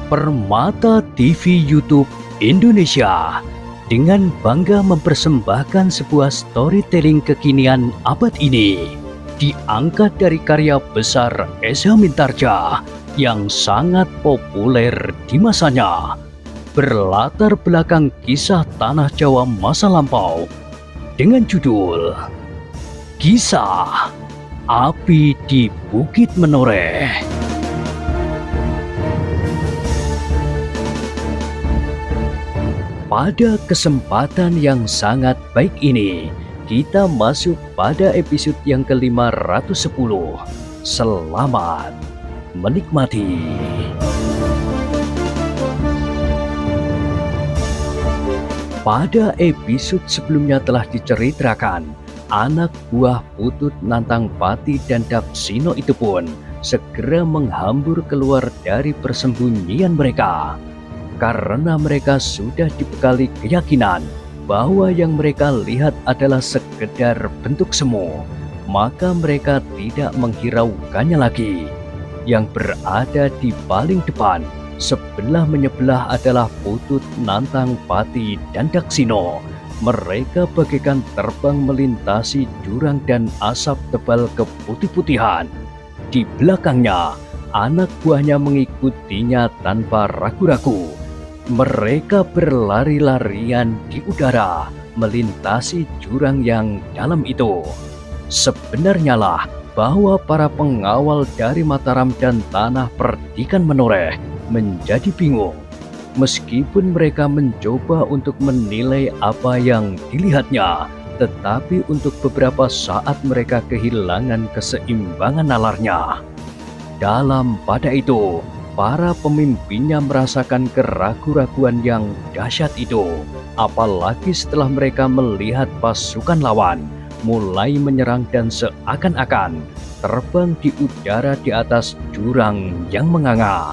Permata TV YouTube Indonesia dengan bangga mempersembahkan sebuah storytelling kekinian abad ini, diangkat dari karya besar Esa Mintarja yang sangat populer di masanya, berlatar belakang kisah tanah Jawa masa lampau dengan judul Kisah Api di Bukit Menoreh. Pada kesempatan yang sangat baik ini, kita masuk pada episode yang ke-510. Selamat menikmati. Pada episode sebelumnya telah diceritakan, anak buah Putut Nantang Pati dan Daksino itu pun segera menghambur keluar dari persembunyian mereka. Karena mereka sudah dibekali keyakinan bahwa yang mereka lihat adalah sekedar bentuk semu, maka mereka tidak menghiraukannya lagi. Yang berada di paling depan, sebelah menyebelah adalah Putut Nantang Pati dan Daksino. Mereka bagaikan terbang melintasi jurang dan asap tebal keputih-putihan. Di belakangnya, anak buahnya mengikutinya tanpa ragu-ragu. Mereka berlari-larian di udara, melintasi jurang yang dalam itu. Sebenarnya lah bahwa para pengawal dari Mataram dan Tanah Perdikan Menoreh menjadi bingung. Meskipun mereka mencoba untuk menilai apa yang dilihatnya, tetapi untuk beberapa saat mereka kehilangan keseimbangan nalarnya. Dalam pada itu, para pemimpinnya merasakan keraguan-raguan yang dahsyat itu, apalagi setelah mereka melihat pasukan lawan mulai menyerang dan seakan-akan terbang di udara di atas jurang yang menganga.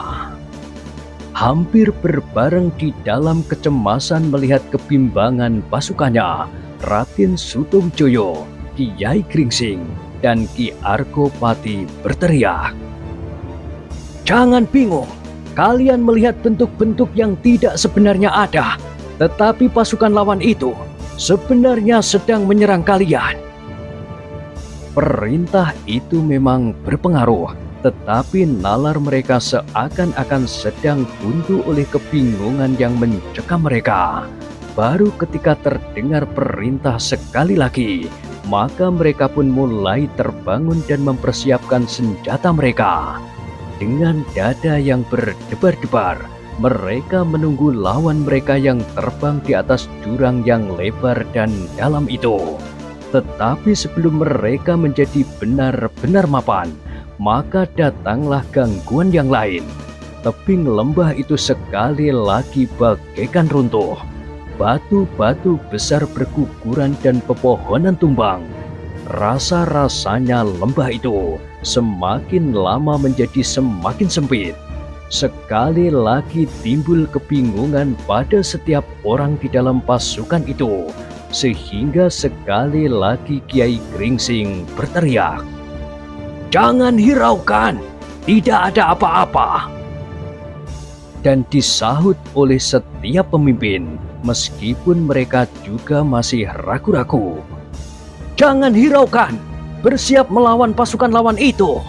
Hampir berbareng di dalam kecemasan melihat kebimbangan pasukannya, Raden Sutowijoyo, Kiai Gringsing, dan Ki Argopati berteriak, "Jangan bingung, kalian melihat bentuk-bentuk yang tidak sebenarnya ada, tetapi pasukan lawan itu sebenarnya sedang menyerang kalian." Perintah itu memang berpengaruh, tetapi nalar mereka seakan-akan sedang buntu oleh kebingungan yang mencekam mereka. Baru ketika terdengar perintah sekali lagi, maka mereka pun mulai terbangun dan mempersiapkan senjata mereka. Dengan dada yang berdebar-debar, mereka menunggu lawan mereka yang terbang di atas jurang yang lebar dan dalam itu. Tetapi sebelum mereka menjadi benar-benar mapan, maka datanglah gangguan yang lain. Tebing lembah itu sekali lagi bagaikan runtuh. Batu-batu besar berguguran dan pepohonan tumbang. Rasa-rasanya lembah itu semakin lama menjadi semakin sempit. Sekali lagi timbul kebingungan pada setiap orang di dalam pasukan itu, sehingga sekali lagi Kiai Gringsing berteriak, "Jangan hiraukan, tidak ada apa-apa." Dan disahut oleh setiap pemimpin, meskipun mereka juga masih ragu-ragu, "Jangan hiraukan, bersiap melawan pasukan lawan itu."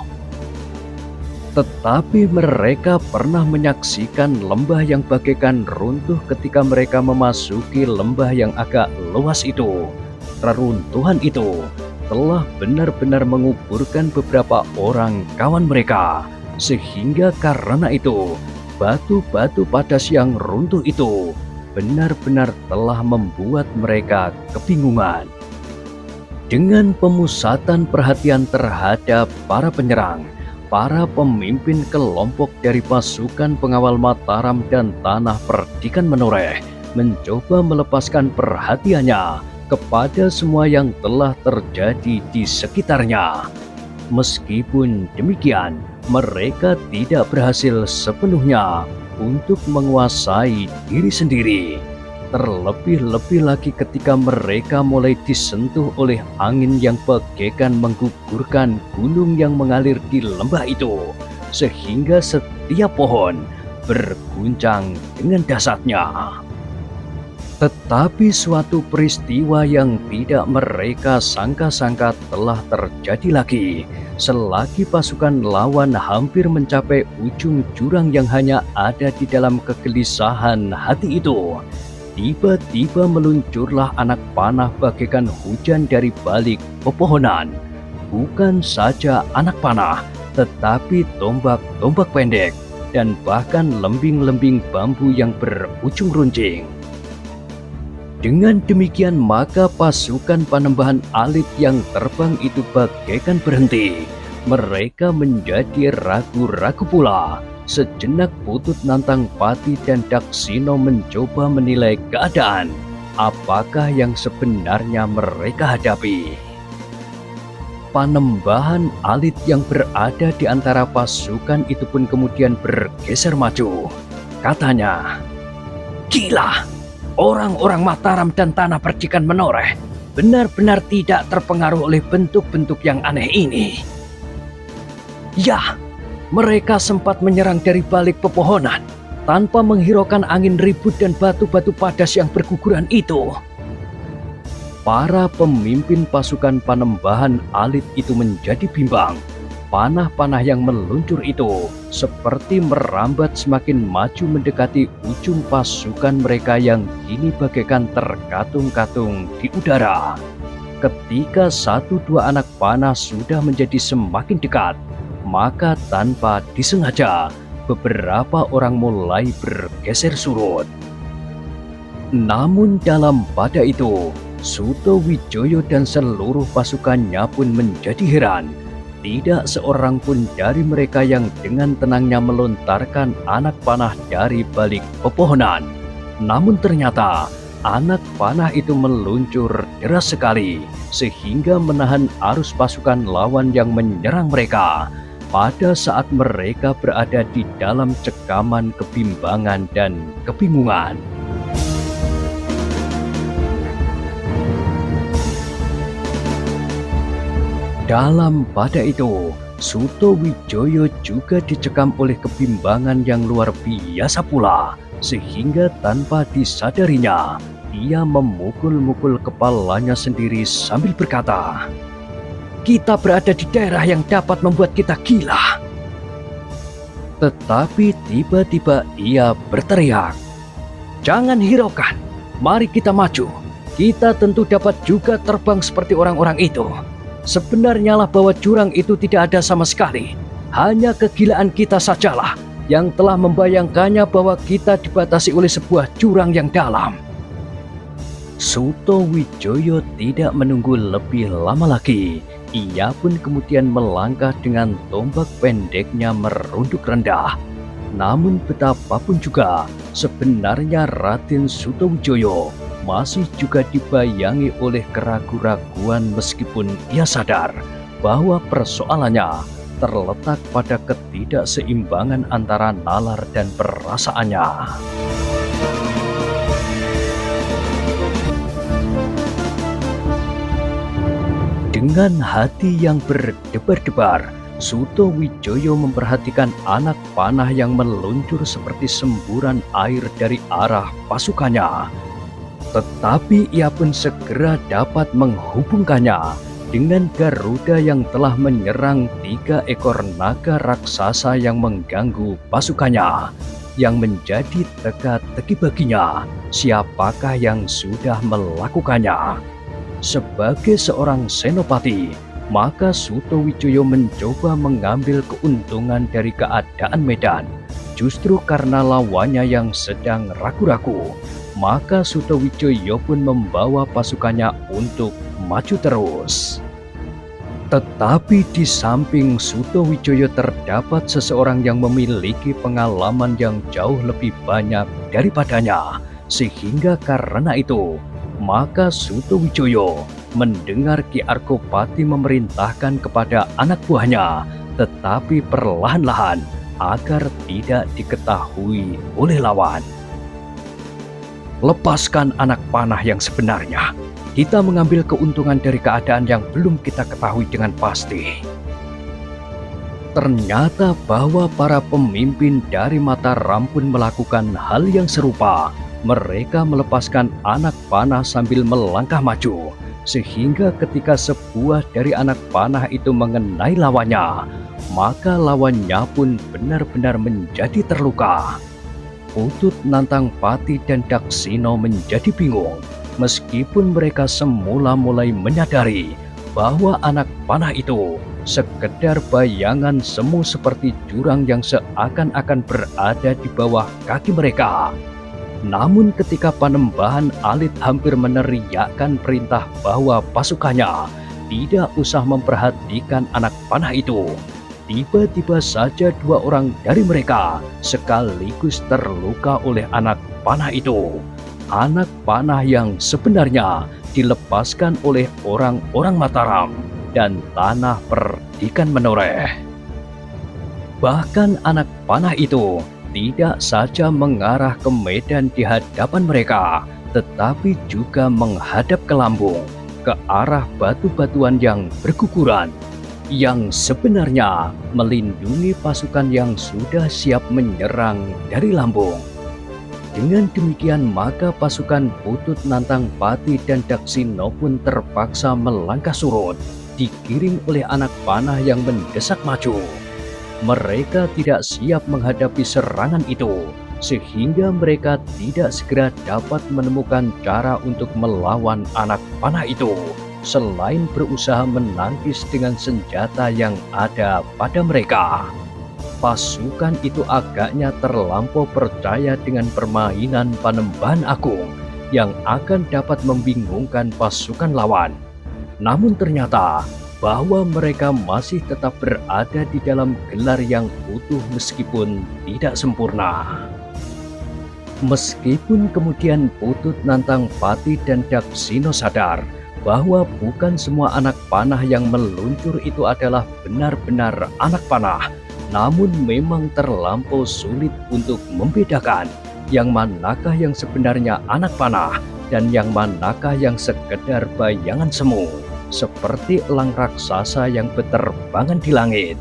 Tetapi mereka pernah menyaksikan lembah yang bagaikan runtuh ketika mereka memasuki lembah yang agak luas itu. Reruntuhan itu telah benar-benar menguburkan beberapa orang kawan mereka, sehingga karena itu batu-batu padas yang runtuh itu benar-benar telah membuat mereka kebingungan. Dengan pemusatan perhatian terhadap para penyerang, para pemimpin kelompok dari pasukan pengawal Mataram dan Tanah Perdikan Menoreh mencoba melepaskan perhatiannya kepada semua yang telah terjadi di sekitarnya. Meskipun demikian, mereka tidak berhasil sepenuhnya untuk menguasai diri sendiri. Terlebih-lebih lagi ketika mereka mulai disentuh oleh angin yang bagaikan menggugurkan gunung yang mengalir di lembah itu, sehingga setiap pohon, berguncang dengan dahsyatnya. Tetapi suatu peristiwa yang tidak mereka sangka-sangka telah terjadi lagi. Selagi pasukan lawan hampir mencapai ujung jurang yang hanya ada di dalam kegelisahan hati itu, tiba-tiba meluncurlah anak panah bagaikan hujan dari balik pepohonan. Bukan saja anak panah, tetapi tombak-tombak pendek dan bahkan lembing-lembing bambu yang berujung runcing. Dengan demikian maka pasukan Panembahan Alit yang terbang itu bagaikan berhenti. Mereka menjadi ragu-ragu pula. Sejenak Putut Nantang Pati dan Daksina mencoba menilai keadaan. Apakah yang sebenarnya mereka hadapi? Panembahan Alit yang berada di antara pasukan itu pun kemudian bergeser maju. Katanya, "Gila! Orang-orang Mataram dan tanah percikan menoreh benar-benar tidak terpengaruh oleh bentuk-bentuk yang aneh ini. Ya, mereka sempat menyerang dari balik pepohonan tanpa menghiraukan angin ribut dan batu-batu padas yang berguguran itu." Para pemimpin pasukan Panembahan Alit itu menjadi bimbang. Panah-panah yang meluncur itu seperti merambat semakin maju mendekati ujung pasukan mereka yang kini bagaikan terkatung-katung di udara. Ketika satu dua anak panah sudah menjadi semakin dekat, maka tanpa disengaja beberapa orang mulai bergeser surut. Namun dalam pada itu, Suto Wijoyo dan seluruh pasukannya pun menjadi heran. Tidak seorang pun dari mereka yang dengan tenangnya melontarkan anak panah dari balik pepohonan. Namun ternyata anak panah itu meluncur deras sekali sehingga menahan arus pasukan lawan yang menyerang mereka pada saat mereka berada di dalam cekaman kebimbangan dan kebingungan. Dalam pada itu, Suto Wijoyo juga dicekam oleh kebimbangan yang luar biasa pula, sehingga tanpa disadarinya, ia memukul-mukul kepalanya sendiri sambil berkata, "Kita berada di daerah yang dapat membuat kita gila." Tetapi tiba-tiba ia berteriak, "Jangan hiraukan, mari kita maju. Kita tentu dapat juga terbang seperti orang-orang itu. Sebenarnya lah bahwa jurang itu tidak ada sama sekali. Hanya kegilaan kita sajalah yang telah membayangkannya bahwa kita dibatasi oleh sebuah jurang yang dalam." Suto Wijoyo tidak menunggu lebih lama lagi. Ia pun kemudian melangkah dengan tombak pendeknya merunduk rendah. Namun betapapun juga, sebenarnya Raden Suto Wijoyo masih juga dibayangi oleh keraguan-raguan meskipun ia sadar bahwa persoalannya terletak pada ketidakseimbangan antara nalar dan perasaannya. Dengan hati yang berdebar-debar, Suto Wijoyo memperhatikan anak panah yang meluncur seperti semburan air dari arah pasukannya. Tetapi ia pun segera dapat menghubungkannya dengan Garuda yang telah menyerang 3 ekor naga raksasa yang mengganggu pasukannya. Yang menjadi teka-teki baginya, siapakah yang sudah melakukannya? Sebagai seorang senopati, maka Suto Wijoyo mencoba mengambil keuntungan dari keadaan medan. Justru karena lawannya yang sedang ragu-ragu, maka Suto Wijoyo pun membawa pasukannya untuk maju terus. Tetapi di samping Suto Wijoyo terdapat seseorang yang memiliki pengalaman yang jauh lebih banyak daripadanya. Sehingga karena itu, maka Suto Wijoyo mendengar Ki Argopati memerintahkan kepada anak buahnya, tetapi perlahan-lahan agar tidak diketahui oleh lawan. "Lepaskan anak panah yang sebenarnya. Kita mengambil keuntungan dari keadaan yang belum kita ketahui dengan pasti." Ternyata bahwa para pemimpin dari Mataram pun melakukan hal yang serupa. Mereka melepaskan anak panah sambil melangkah maju, sehingga ketika sebuah dari anak panah itu mengenai lawannya, maka lawannya pun benar-benar menjadi terluka. Putut, Nantang Pati, dan Daksina menjadi bingung, meskipun mereka semula mulai menyadari bahwa anak panah itu sekedar bayangan semu seperti jurang yang seakan-akan berada di bawah kaki mereka. Namun ketika Panembahan Alit hampir meneriakkan perintah bahwa pasukannya tidak usah memperhatikan anak panah itu, tiba-tiba saja dua orang dari mereka sekaligus terluka oleh anak panah itu. Anak panah yang sebenarnya dilepaskan oleh orang-orang Mataram, dan tanah perdikan menoreh. Bahkan anak panah itu tidak saja mengarah ke medan di hadapan mereka, tetapi juga menghadap ke lambung, ke arah batu-batuan yang berguguran, yang sebenarnya melindungi pasukan yang sudah siap menyerang dari lambung. Dengan demikian maka pasukan Putut, Nantang Pati, dan Daksina pun terpaksa melangkah surut, digiring oleh anak panah yang mendesak maju. Mereka tidak siap menghadapi serangan itu, sehingga mereka tidak segera dapat menemukan cara untuk melawan anak panah itu, selain berusaha menangkis dengan senjata yang ada pada mereka. Pasukan itu agaknya terlampau percaya dengan permainan Panembahan Agung yang akan dapat membingungkan pasukan lawan. Namun ternyata bahwa mereka masih tetap berada di dalam gelar yang utuh meskipun tidak sempurna. Meskipun kemudian Putut, Nantang Pati, dan Daksina sadar bahwa bukan semua anak panah yang meluncur itu adalah benar-benar anak panah, namun memang terlampau sulit untuk membedakan yang manakah yang sebenarnya anak panah dan yang manakah yang sekedar bayangan semu, seperti elang raksasa yang berterbangan di langit.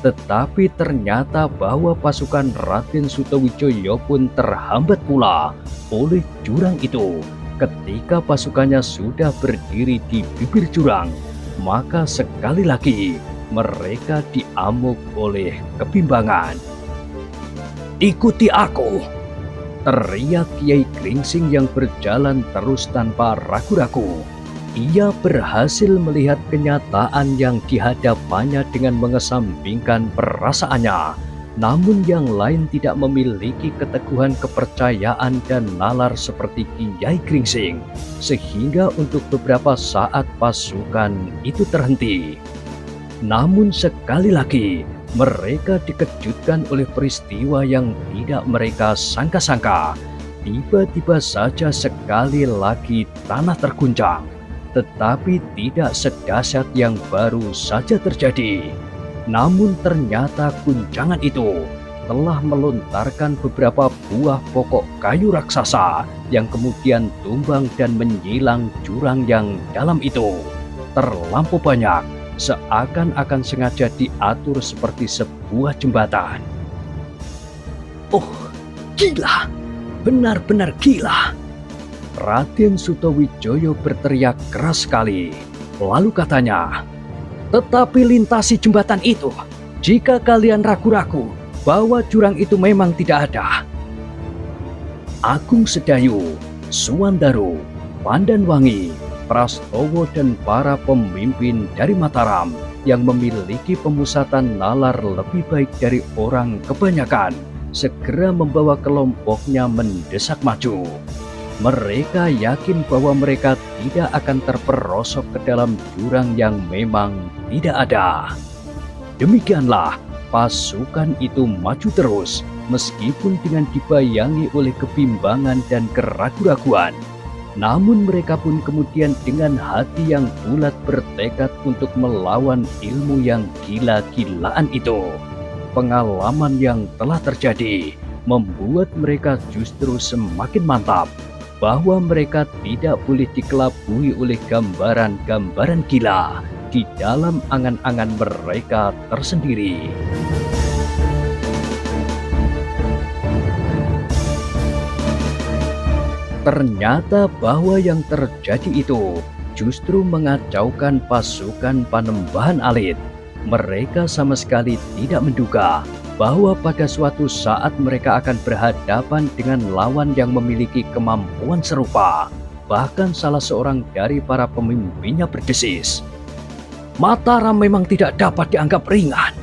Tetapi ternyata bahwa pasukan Raden Sutawijaya pun terhambat pula oleh jurang itu. Ketika pasukannya sudah berdiri di bibir jurang, maka sekali lagi mereka diamuk oleh kebimbangan. "Ikuti aku!" teriak Kiai Gringsing yang berjalan terus tanpa ragu-ragu. Ia berhasil melihat kenyataan yang dihadapannya dengan mengesampingkan perasaannya. Namun yang lain tidak memiliki keteguhan kepercayaan dan nalar seperti Kiai Gringsing, sehingga untuk beberapa saat pasukan itu terhenti. Namun sekali lagi mereka dikejutkan oleh peristiwa yang tidak mereka sangka-sangka. Tiba-tiba saja sekali lagi tanah terguncang, tetapi tidak sedahsyat yang baru saja terjadi. Namun ternyata guncangan itu telah melontarkan beberapa buah pokok kayu raksasa yang kemudian tumbang dan menyilang jurang yang dalam itu. Terlampau banyak, seakan-akan sengaja diatur seperti sebuah jembatan. "Oh, gila! Benar-benar gila!" Raden Sutawijaya berteriak keras sekali. Lalu katanya, "Tetapi lintasi jembatan itu, jika kalian ragu-ragu bahwa jurang itu memang tidak ada." Agung Sedayu, Suwandaru, Pandanwangi, Prastowo, dan para pemimpin dari Mataram yang memiliki pemusatan nalar lebih baik dari orang kebanyakan segera membawa kelompoknya mendesak maju. Mereka yakin bahwa mereka tidak akan terperosok ke dalam jurang yang memang tidak ada. Demikianlah pasukan itu maju terus meskipun dengan dibayangi oleh kebimbangan dan keraguan-raguan. Namun mereka pun kemudian dengan hati yang bulat bertekad untuk melawan ilmu yang gila-gilaan itu. Pengalaman yang telah terjadi membuat mereka justru semakin mantap bahwa mereka tidak boleh dikelabui oleh gambaran-gambaran gila di dalam angan-angan mereka tersendiri. Ternyata bahwa yang terjadi itu justru mengacaukan pasukan Panembahan Alit. Mereka sama sekali tidak menduga bahwa pada suatu saat mereka akan berhadapan dengan lawan yang memiliki kemampuan serupa. Bahkan salah seorang dari para pemimpinnya berdesis, "Mataram memang tidak dapat dianggap ringan."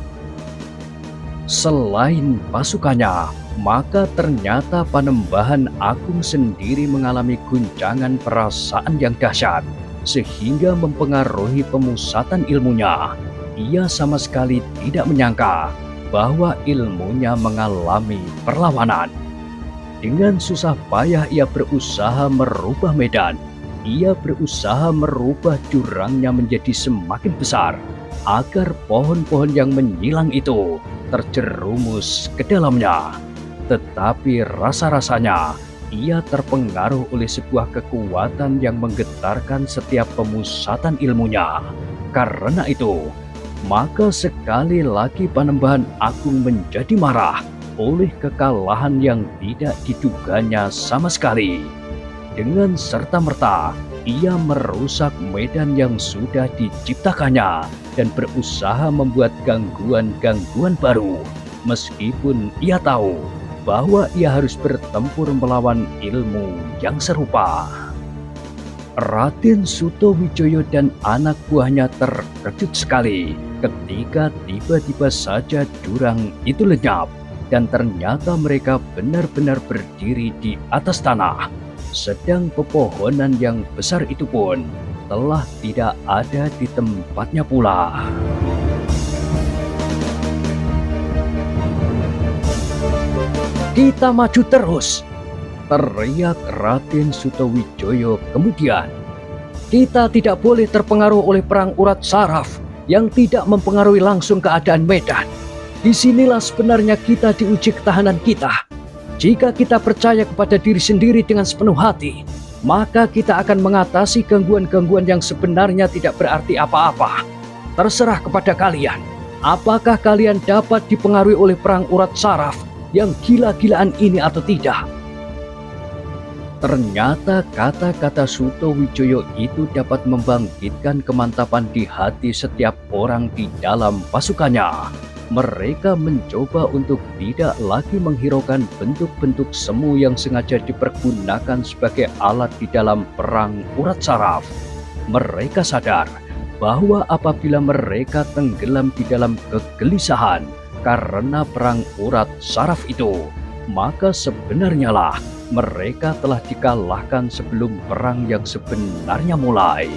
Selain pasukannya, maka ternyata Panembahan Agung sendiri mengalami guncangan perasaan yang dahsyat, sehingga mempengaruhi pemusatan ilmunya. Ia sama sekali tidak menyangka bahwa ilmunya mengalami perlawanan. Dengan susah payah ia berusaha merubah medan. Ia berusaha merubah jurangnya menjadi semakin besar, agar pohon-pohon yang menyilang itu terjerumus ke dalamnya. Tetapi rasa-rasanya ia terpengaruh oleh sebuah kekuatan yang menggetarkan setiap pemusatan ilmunya. Karena itu, maka sekali lagi Panembahan Agung menjadi marah oleh kekalahan yang tidak diduganya sama sekali. Dengan serta-merta, ia merusak medan yang sudah diciptakannya dan berusaha membuat gangguan-gangguan baru, meskipun ia tahu bahwa ia harus bertempur melawan ilmu yang serupa. Raden Sutawijaya dan anak buahnya terkejut sekali ketika tiba-tiba saja jurang itu lenyap dan ternyata mereka benar-benar berdiri di atas tanah, sedang pepohonan yang besar itu pun telah tidak ada di tempatnya pula. "Kita maju terus!" teriak Raden Sutawijaya kemudian. "Kita tidak boleh terpengaruh oleh perang urat saraf yang tidak mempengaruhi langsung keadaan medan. Disinilah sebenarnya kita diuji ketahanan kita. Jika kita percaya kepada diri sendiri dengan sepenuh hati, maka kita akan mengatasi gangguan-gangguan yang sebenarnya tidak berarti apa-apa. Terserah kepada kalian, apakah kalian dapat dipengaruhi oleh perang urat saraf yang gila-gilaan ini atau tidak." Ternyata kata-kata Sutawijaya itu dapat membangkitkan kemantapan di hati setiap orang di dalam pasukannya. Mereka mencoba untuk tidak lagi menghiraukan bentuk-bentuk semu yang sengaja dipergunakan sebagai alat di dalam perang urat saraf. Mereka sadar bahwa apabila mereka tenggelam di dalam kegelisahan karena perang urat saraf itu, maka sebenarnya lah mereka telah dikalahkan sebelum perang yang sebenarnya mulai.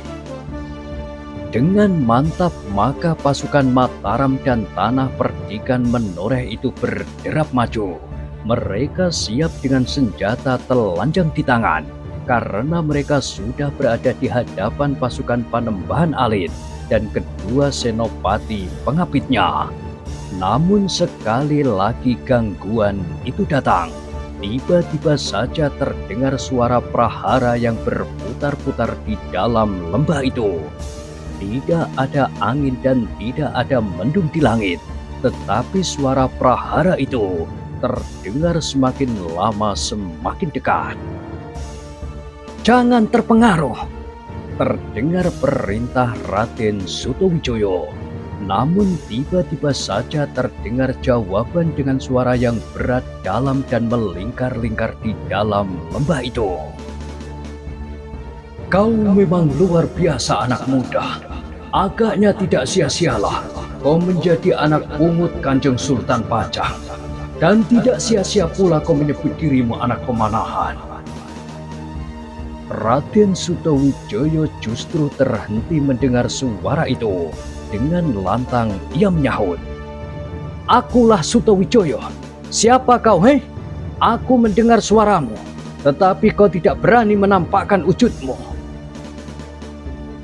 Dengan mantap maka pasukan Mataram dan Tanah Perdikan Menoreh itu berderap maju. Mereka siap dengan senjata telanjang di tangan, karena mereka sudah berada di hadapan pasukan Panembahan Alit dan kedua senopati pengapitnya. Namun sekali lagi gangguan itu datang. Tiba-tiba saja terdengar suara prahara yang berputar-putar di dalam lembah itu. Tidak ada angin dan tidak ada mendung di langit, tetapi suara prahara itu terdengar semakin lama semakin dekat. "Jangan terpengaruh," terdengar perintah Raden Sutawijaya. Namun tiba-tiba saja terdengar jawaban dengan suara yang berat dalam dan melingkar-lingkar di dalam lembah itu. "Kau memang luar biasa anak muda. Agaknya tidak sia-sialah kau menjadi anak pungut Kanjeng Sultan Pajang. Dan tidak sia-sia pula kau menyebut dirimu anak pemanahan." Raden Sutawijaya justru terhenti mendengar suara itu. Dengan lantang ia menyahut, "Akulah Sutawijaya. Siapa kau, hei? Aku mendengar suaramu, tetapi kau tidak berani menampakkan wujudmu."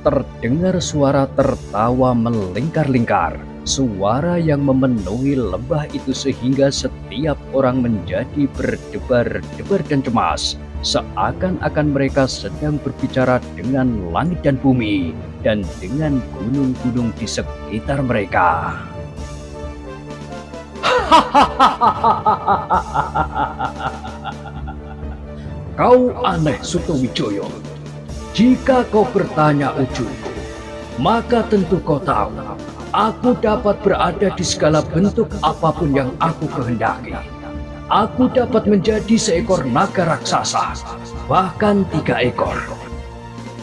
Terdengar suara tertawa melingkar-lingkar, suara yang memenuhi lembah itu sehingga setiap orang menjadi berdebar-debar dan cemas. seakan-akan mereka sedang berbicara dengan langit dan bumi dan dengan gunung-gunung di sekitar mereka. Kau aneh, Sutowijoyo. Jika kau bertanya ujungku, maka tentu kau tahu, aku dapat berada di segala bentuk apapun yang aku kehendaki. Aku dapat menjadi seekor naga raksasa, bahkan 3 ekor.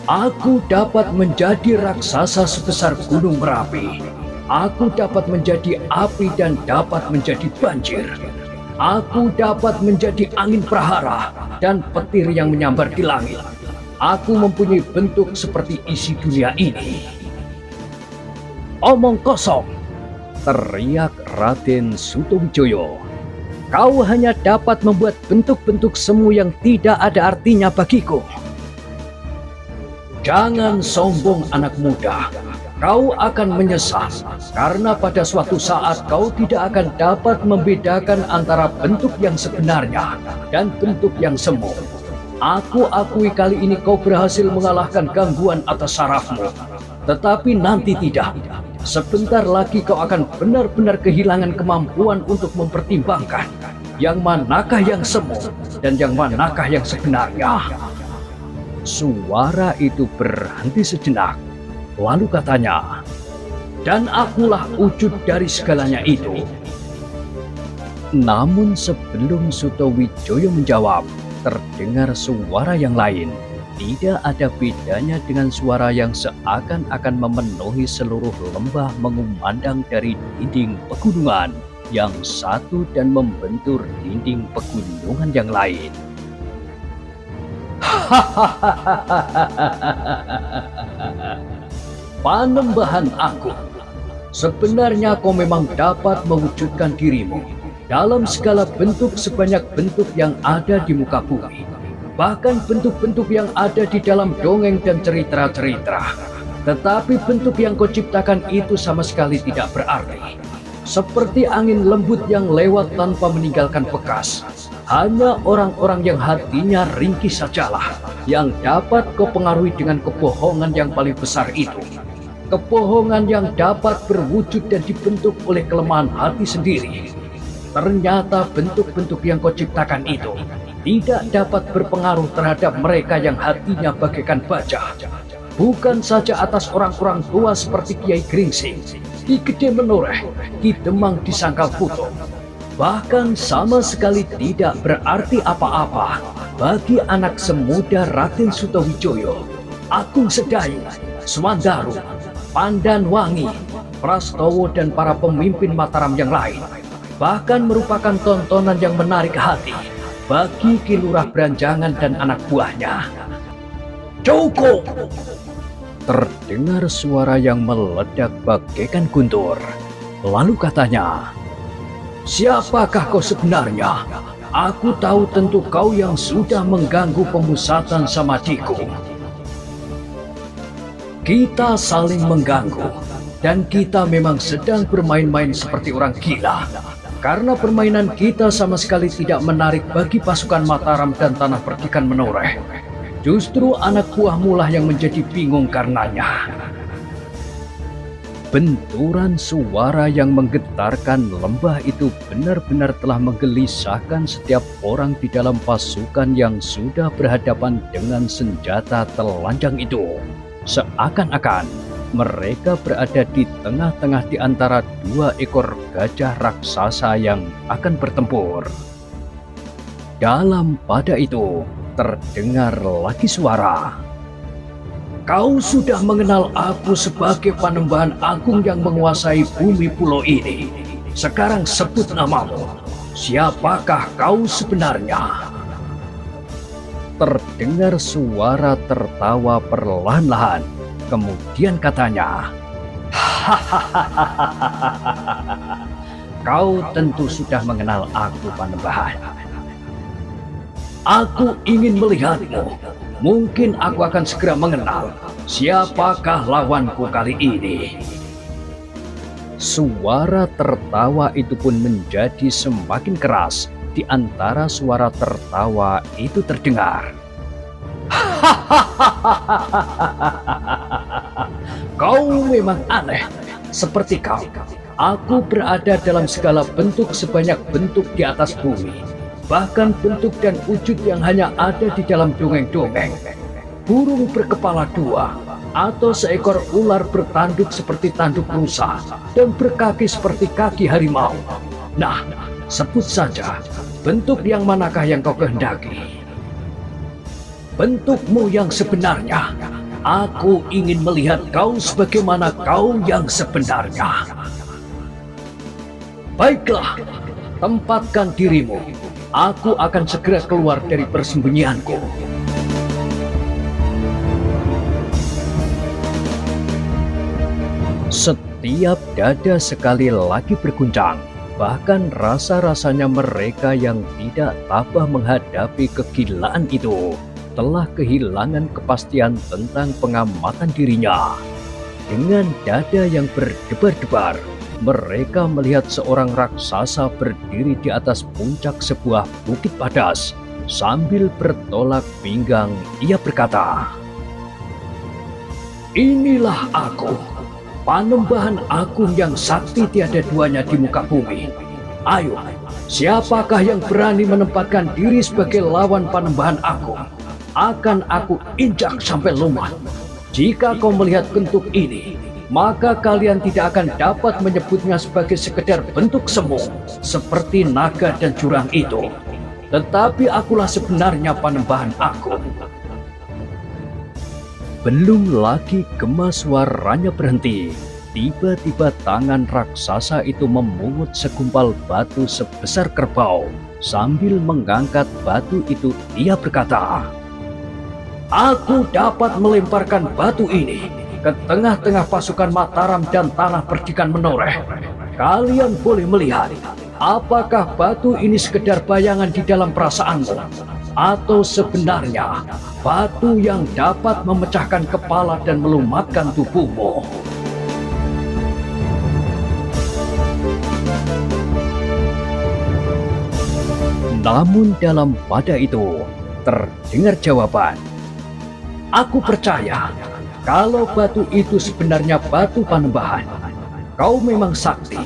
Aku dapat menjadi raksasa sebesar gunung Merapi. Aku dapat menjadi api dan dapat menjadi banjir. Aku dapat menjadi angin prahara dan petir yang menyambar di langit. Aku mempunyai bentuk seperti isi dunia ini. Omong kosong, teriak Raden Sutowijoyo. Kau hanya dapat membuat bentuk-bentuk semu yang tidak ada artinya bagiku. Jangan sombong, anak muda. Kau akan menyesal karena pada suatu saat kau tidak akan dapat membedakan antara bentuk yang sebenarnya dan bentuk yang semu. Aku akui kali ini kau berhasil mengalahkan gangguan atas sarafmu. Tetapi nanti tidak. Sebentar lagi kau akan benar-benar kehilangan kemampuan untuk mempertimbangkan yang manakah yang semu dan yang manakah yang sebenarnya. Suara itu berhenti sejenak. Lalu katanya, dan akulah wujud dari segalanya itu. Namun sebelum Sutowijoyo menjawab, terdengar suara yang lain. Tidak ada bedanya dengan suara yang seakan-akan memenuhi seluruh lembah mengumandang dari dinding pegunungan yang satu dan membentur dinding pegunungan yang lain. Panembahan Agung, sebenarnya kau memang dapat mewujudkan dirimu dalam segala bentuk sebanyak bentuk yang ada di muka bumi. Bahkan bentuk-bentuk yang ada di dalam dongeng dan cerita-cerita. Tetapi bentuk yang kau ciptakan itu sama sekali tidak berarti. Seperti angin lembut yang lewat tanpa meninggalkan bekas. Hanya orang-orang yang hatinya ringkih sajalah yang dapat kau pengaruhi dengan kebohongan yang paling besar itu. Kebohongan yang dapat berwujud dan dibentuk oleh kelemahan hati sendiri. Ternyata bentuk-bentuk yang kau ciptakan itu tidak dapat berpengaruh terhadap mereka yang hatinya bagaikan baja. Bukan saja atas orang-orang tua seperti Kiai Gringsing, Ki Gede Menoreh, Ki Demang di Sangkal Putung. Bahkan sama sekali tidak berarti apa-apa bagi anak semuda Raden Sutowijoyo, Agung Sedayu, Swandaru, Pandanwangi, Prastowo dan para pemimpin Mataram yang lain. Bahkan merupakan tontonan yang menarik hati bagi Ki Lurah Branjangan dan anak buahnya. Cukup! Terdengar suara yang meledak bagaikan guntur. Lalu katanya, siapakah kau sebenarnya? Aku tahu tentu kau yang sudah mengganggu pemusatan Samadhiku. Kita saling mengganggu, dan kita memang sedang bermain-main seperti orang gila. Karena permainan kita sama sekali tidak menarik bagi pasukan Mataram dan Tanah Perdikan Menoreh. Justru anak buahmu lah yang menjadi bingung karenanya. Benturan suara yang menggetarkan lembah itu benar-benar telah menggelisahkan setiap orang di dalam pasukan yang sudah berhadapan dengan senjata telanjang itu. Seakan-akan mereka berada di tengah-tengah di antara 2 ekor gajah raksasa yang akan bertempur. Dalam pada itu, terdengar lagi suara. Kau sudah mengenal aku sebagai Panembahan Agung yang menguasai bumi pulau ini. Sekarang sebut namamu. Siapakah kau sebenarnya? Terdengar suara tertawa perlahan-lahan. Kemudian katanya, kau tentu sudah mengenal aku, Panembahan. Aku ingin melihatmu. Mungkin aku akan segera mengenal siapakah lawanku kali ini. Suara tertawa itu pun menjadi semakin keras di antara suara tertawa itu terdengar. Kau memang aneh, seperti kau. Aku berada dalam segala bentuk sebanyak bentuk di atas bumi. Bahkan bentuk dan wujud yang hanya ada di dalam dongeng-dongeng. Burung berkepala dua, atau seekor ular bertanduk seperti tanduk rusa, dan berkaki seperti kaki harimau. Nah, sebut saja, bentuk yang manakah yang kau kehendaki? Bentukmu yang sebenarnya. Aku ingin melihat kau sebagaimana kau yang sebenarnya. Baiklah, tempatkan dirimu. Aku akan segera keluar dari persembunyianku. Setiap dada sekali lagi berguncang. Bahkan rasa-rasanya mereka yang tidak tabah menghadapi kegilaan itu telah kehilangan kepastian tentang pengamatan dirinya. Dengan dada yang berdebar-debar, mereka melihat seorang raksasa berdiri di atas puncak sebuah bukit padas. Sambil bertolak pinggang, ia berkata, "Inilah aku, Panembahan Agung yang sakti tiada duanya di muka bumi. Ayo, siapakah yang berani menempatkan diri sebagai lawan Panembahan Agung? Akan aku injak sampai lumah. Jika kau melihat bentuk ini, maka kalian tidak akan dapat menyebutnya sebagai sekedar bentuk semu, seperti naga dan jurang itu. Tetapi akulah sebenarnya Panembahan Agung." Belum lagi gema suaranya berhenti, tiba-tiba tangan raksasa itu memungut segumpal batu sebesar kerbau. Sambil mengangkat batu itu, ia berkata, "Aku dapat melemparkan batu ini ke tengah-tengah pasukan Mataram dan tanah perdikan menoreh. Kalian boleh melihat, apakah batu ini sekedar bayangan di dalam perasaanmu, atau sebenarnya batu yang dapat memecahkan kepala dan melumatkan tubuhmu." Namun dalam pada itu terdengar jawaban, "Aku percaya kalau batu itu sebenarnya batu Panembahan. Kau memang sakti.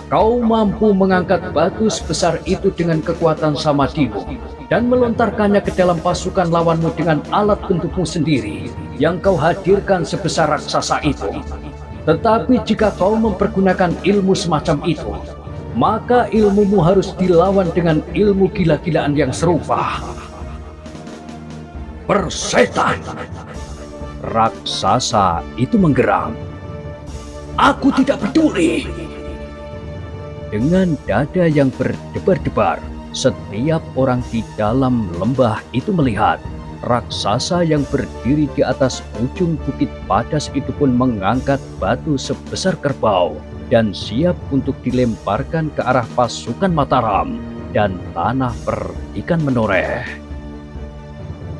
Kau mampu mengangkat batu sebesar itu dengan kekuatan samadimu dan melontarkannya ke dalam pasukan lawanmu dengan alat bentukmu sendiri yang kau hadirkan sebesar raksasa itu. Tetapi jika kau mempergunakan ilmu semacam itu, maka ilmumu harus dilawan dengan ilmu gila-gilaan yang serupa." "Persetan!" Raksasa itu menggeram. "Aku tidak peduli." Dengan dada yang berdebar-debar, setiap orang di dalam lembah itu melihat raksasa yang berdiri di atas ujung bukit padas itu pun mengangkat batu sebesar kerbau dan siap untuk dilemparkan ke arah pasukan Mataram dan tanah perdikan menoreh.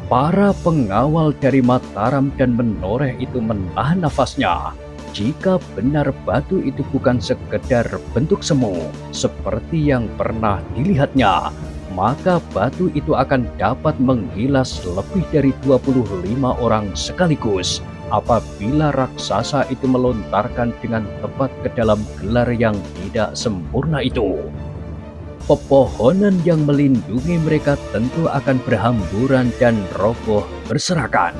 Para pengawal dari Mataram dan menoreh itu menahan nafasnya. Jika benar batu itu bukan sekedar bentuk semu seperti yang pernah dilihatnya, maka batu itu akan dapat menggilas lebih dari 25 orang sekaligus apabila raksasa itu melontarkan dengan tepat ke dalam gelar yang tidak sempurna itu. Pepohonan yang melindungi mereka tentu akan berhamburan dan roboh berserakan.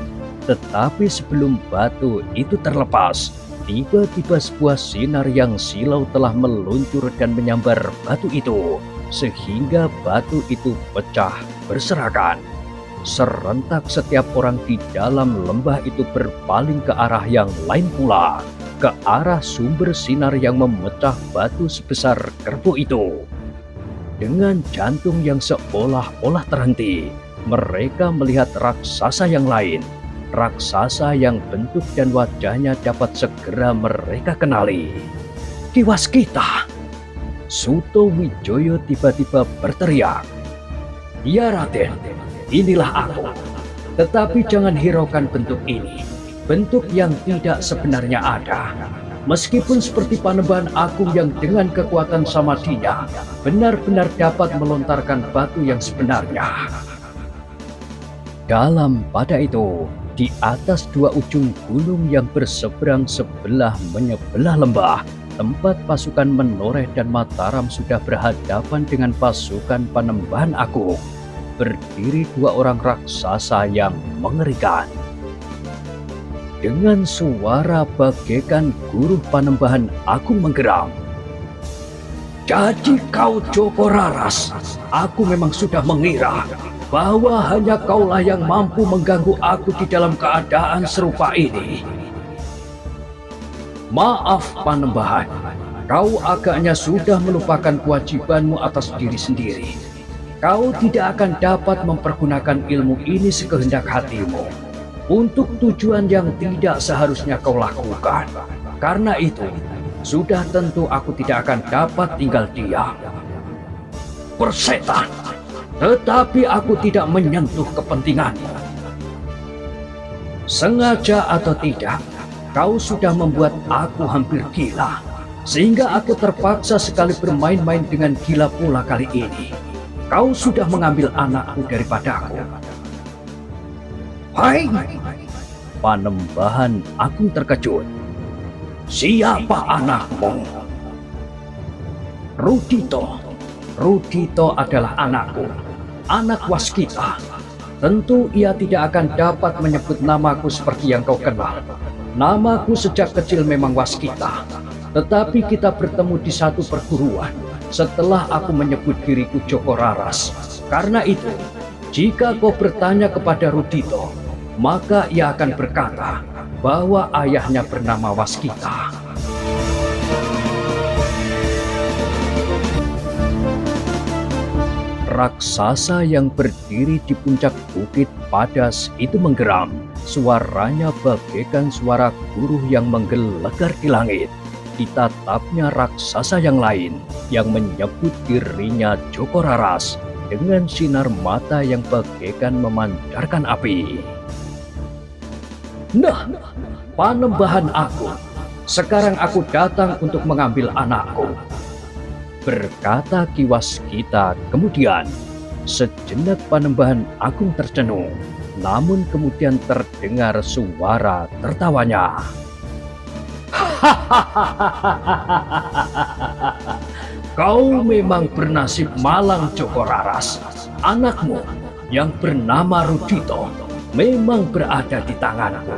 Tetapi sebelum batu itu terlepas, tiba-tiba sebuah sinar yang silau telah meluncur dan menyambar batu itu, sehingga batu itu pecah berserakan. Serentak setiap orang di dalam lembah itu berpaling ke arah yang lain pula, ke arah sumber sinar yang memecah batu sebesar kerbau itu. Dengan jantung yang seolah-olah terhenti, mereka melihat raksasa yang lain. Raksasa yang bentuk dan wajahnya dapat segera mereka kenali. "Kiwaskita!" Suto Wijoyo tiba-tiba berteriak. "Ya Raden, inilah aku. Tetapi jangan hiraukan bentuk ini. Bentuk yang tidak sebenarnya ada. Meskipun seperti Panembahan Agung yang dengan kekuatan samadinya benar-benar dapat melontarkan batu yang sebenarnya. Dalam pada itu, di atas dua ujung gunung yang berseberang sebelah menyebelah lembah, tempat pasukan Menoreh dan Mataram sudah berhadapan dengan pasukan Panembahan Agung, berdiri dua orang raksasa yang mengerikan. Dengan suara bagaikan guruh Panembahan Agung menggeram. Jadi kau Joko Raras, aku memang sudah mengira bahwa hanya kaulah yang mampu mengganggu aku di dalam keadaan serupa ini. Maaf Panembahan, kau agaknya sudah melupakan kewajibanmu atas diri sendiri. Kau tidak akan dapat mempergunakan ilmu ini sekehendak hatimu untuk tujuan yang tidak seharusnya kau lakukan. Karena itu, sudah tentu aku tidak akan dapat tinggal diam. Persetan! Tetapi aku tidak menyentuh kepentinganmu. Sengaja atau tidak, kau sudah membuat aku hampir gila, sehingga aku terpaksa sekali bermain-main dengan gila pula kali ini. Kau sudah mengambil anakku daripadaku. Hai! Panembahan Agung terkejut. Siapa anakmu? Rudito. Rudito adalah anakku, anak Waskita. Tentu ia tidak akan dapat menyebut namaku seperti yang kau kenal. Namaku sejak kecil memang Waskita, tetapi kita bertemu di satu perguruan setelah aku menyebut diriku Joko Raras. Karena itu, jika kau bertanya kepada Rudito, maka ia akan berkata bahwa ayahnya bernama Waskita. Raksasa yang berdiri di puncak bukit Padas itu menggeram. Suaranya bagaikan suara guruh yang menggelegar di langit. Ditatapnya raksasa yang lain yang menyebut dirinya Joko Raras dengan sinar mata yang bagaikan memancarkan api. Nah, Panembahan Agung, sekarang aku datang untuk mengambil anakku, berkata Ki Waskita. Kemudian sejenak Panembahan Agung tercenung, namun kemudian terdengar suara tertawanya. Kau memang bernasib malang Joko Raras. Anakmu yang bernama Rudito memang berada di tanganku.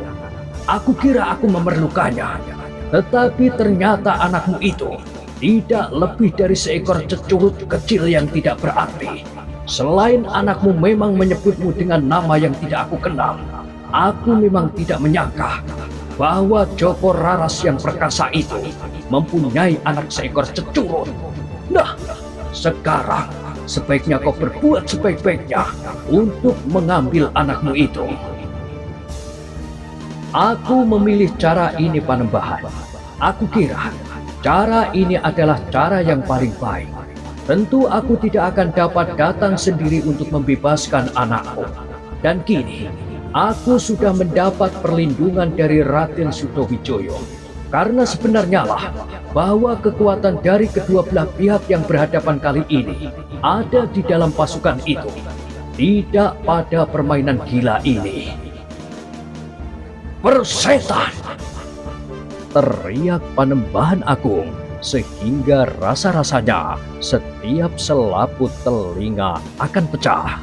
Aku kira aku memerlukannya, tetapi ternyata anakmu itu tidak lebih dari seekor cecurut kecil yang tidak berarti. Selain anakmu memang menyebutmu dengan nama yang tidak aku kenal, aku memang tidak menyangka bahwa Joko Raras yang perkasa itu mempunyai anak seekor cecurut. Nah, sekarang sebaiknya kau berbuat sebaik-baiknya untuk mengambil anakmu itu. Aku memilih cara ini Panembahan. Aku kira cara ini adalah cara yang paling baik. Tentu aku tidak akan dapat datang sendiri untuk membebaskan anakku. Dan kini, aku sudah mendapat perlindungan dari Raden Sutawijaya. Karena sebenarnya lah bahwa kekuatan dari kedua belah pihak yang berhadapan kali ini ada di dalam pasukan itu, tidak pada permainan gila ini. Persetan! Teriak Panembahan Agung, sehingga rasa-rasanya setiap selaput telinga akan pecah.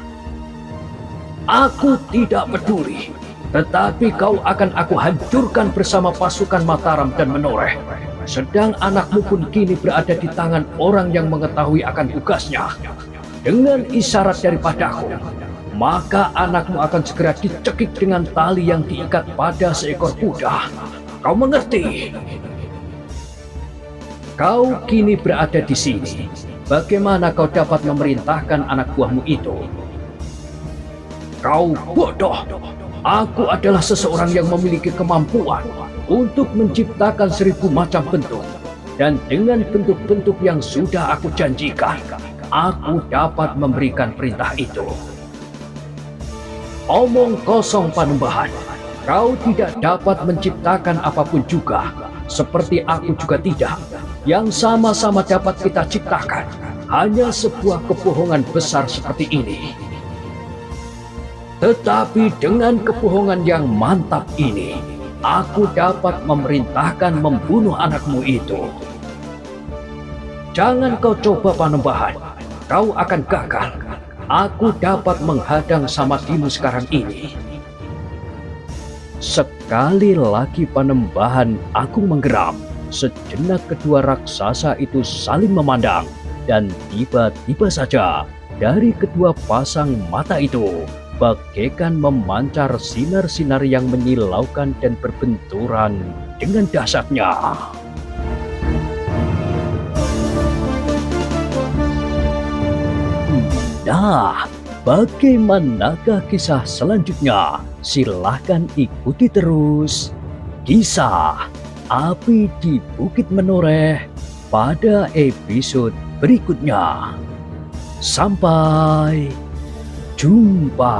Aku tidak peduli, tetapi kau akan aku hancurkan bersama pasukan Mataram dan Menoreh. Sedang anakmu pun kini berada di tangan orang yang mengetahui akan tugasnya. Dengan isyarat daripadaku, maka anakmu akan segera dicekik dengan tali yang diikat pada seekor kuda. Kau mengerti? Kau kini berada di sini. Bagaimana kau dapat memerintahkan anak buahmu itu? Kau bodoh. Aku adalah seseorang yang memiliki kemampuan untuk menciptakan 1000 macam bentuk. Dan dengan bentuk-bentuk yang sudah aku janjikan, aku dapat memberikan perintah itu. Omong kosong Panembahan. Kau tidak dapat menciptakan apapun juga. seperti aku juga tidak. Yang sama-sama dapat kita ciptakan hanya sebuah kebohongan besar seperti ini. Tetapi dengan kebohongan yang mantap ini, aku dapat memerintahkan membunuh anakmu itu. Jangan kau coba Panembahan, kau akan gagal. Aku dapat menghadang Samadhimu sekarang ini. Sekali lagi Panembahan Agung menggeram. Sejenak kedua raksasa itu saling memandang, dan tiba-tiba saja dari kedua pasang mata itu bagaikan memancar sinar-sinar yang menyilaukan dan berbenturan dengan dahsyatnya. Nah, bagaimanakah kisah selanjutnya? Silahkan ikuti terus kisah Api di Bukit Menoreh pada episode berikutnya. Sampai jumpa.